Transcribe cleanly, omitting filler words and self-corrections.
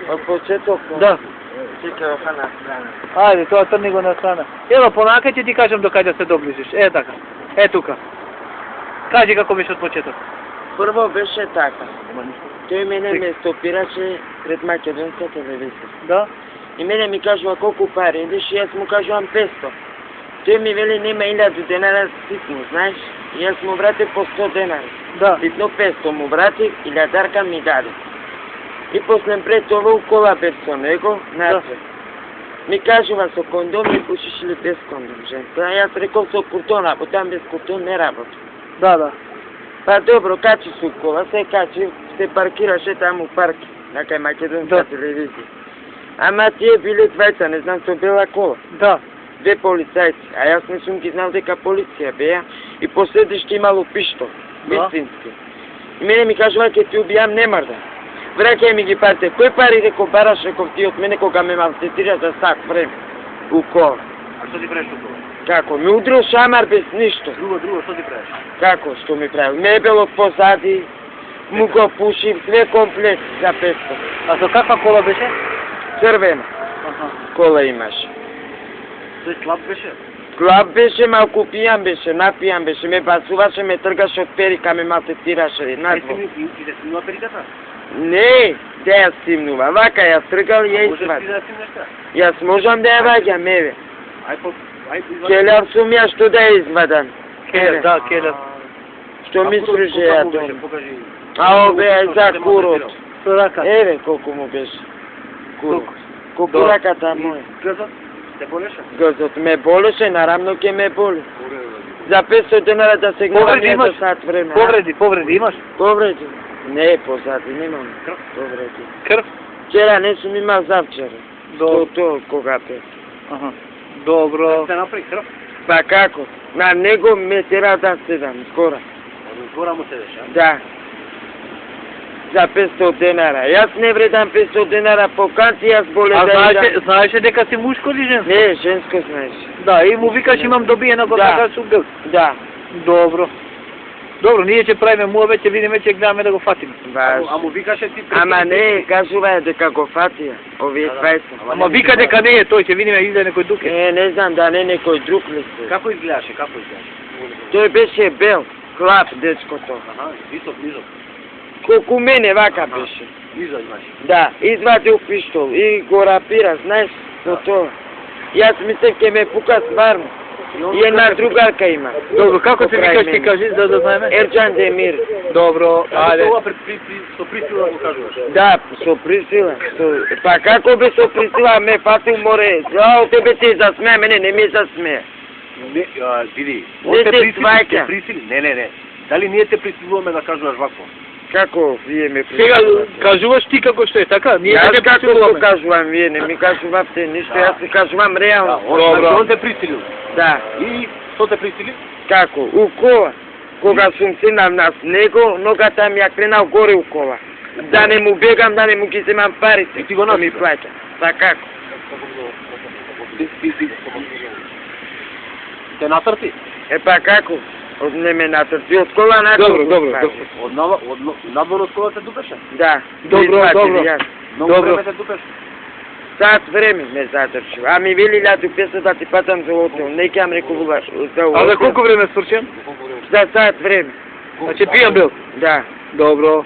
Од почеток? Да. Чекај, оха на страна. Ајде, тоа трни го на страна. Ево, понака ќе ти кажам до кај да се доближиш. Е така. Е тука. Кажи како беше од почеток. Прво беше така. Тој мене ме стопираше пред македонска телевизија. Да? И мене ми кажува колку пари идеш и јас му кажувам 500. Тој ми вели нема 1000 денара ситно, знаеш? И јас му вратив по 100 денари. Да. Ситно 500 му вратив и лјадарка ми даде. И после пред това укола без со него, напред. Ми кажува со кондом и пушиш ли без кондом, женка? А јас рекол со куртон, ако там без куртон не работи. Да, да. Па добро, качи со кола, се качи, се паркираше таму парки, на кај македонска телевизија. Ама тие биле двајца, не знам со бела кола. Да. Две полицајци, а јас не сум ги знал дека полиција беа и последиште имало пиштол, вистински. И мене ми кажува ќе ти убијам немарда. Враќај ми ги парите. Кој пари рекол бараш рекол ти од мене кога ме малтретира за сак време? У кола. А што ти правиш у кола? Како? Ми удрил шамар без ништо. Друго, што ти правиш? Како? Што ми правил? Мебел од позади, му го пушив, све комплект за 500. А со каква кола беше? Црвена. Кола имаше. Тој слаб беше? Слаб беше, малку пијан беше, напијан беше, ме бацуваше, ме тргаше од перика, ме малтретираше надвор. И да снимува периката? Не, да ја снимнува, вака ја тргал и ја извади. Можеш ти да снимнеш така? Јас можам да ја ваѓам, еве. Ај, Келер сум ја, што да ја извадам. Келер, да, келер. Што мислиш че ја тоа? Покажи. А ове е за курот. Со рака. Еве колку му беше. Курот. Колку раката моја. Грзот? Те болеше? Грзот ме болеше, наравно ќе ме боли. За 500 денара да се гледам ја за сат време. Повреди имаш? Повреди? Не, позади немам. Повреди. Крв? Вчера не сум имал завчера. Тоа кога пе. Аха. Добро. Се направи крв? Па како? На него ме тера да седам, скора. Скора му седеш, а? Да. За 500 денара. Јас не вредам 500 денара по канти, јас боле да... знаеше дека си мушко или женско? Не, женско знаеш. Да, и му викаш имам добиено го така со грз. Да. Добро. Добро, ние ќе правиме муабет, ќе видиме, ќе гледаме да го фатиме. А му викаше ти... Ама не, кажува дека го фатија, овие двајца. Ама вика дека не е тој, ќе видиме изгледа некој друг. Не знам да не некој друг ли се. Како изгледаше, Тој беше бел, хлап дечкото. Аха, висок, низок. Колку мене вака беше. Низок имаш. Да, извадил пиштол и го рапира, знаеш, со тоа. Јас мислев ќе ме пука сварно. И една другарка има. Добро, како се викаш ти кажи, да знаеме? Ерџан Демир. Добро, ајде. Тоа со присила го кажуваш? Да, со присила. Па како бе со присила, ме фатил море. О, тебе ти засмеа, мене не ми засмеа. Не, види. Не те сваќа. Не. Дали ние те присилуваме да кажуваш вакво? Како вие ме присилувате? Сега кажуваш ти како што е, така? Ние јас те како го кажувам, вие не ми кажувате ништо, јас ти кажувам реално. Добро. Он те присилил? Да. И што те присили? Како? У кола. Кога сум седнал на него, ногата ми ја кренал горе у кола. Да не му бегам, да не му ги земам парите. И ти го ми плаќа. Па како? Те натрти? Па како? Не ме натрти, од кола надвор. Добро. Од надвор од кола те дупеше? Да. Добро. Многу време те дупеше? Сат време ме задржи. А ми вели 1500 да ти патам за отел. Не ќе ам рекуваш. А за колку време свршен? За сат време. Значи пијан бил? Да. Добро.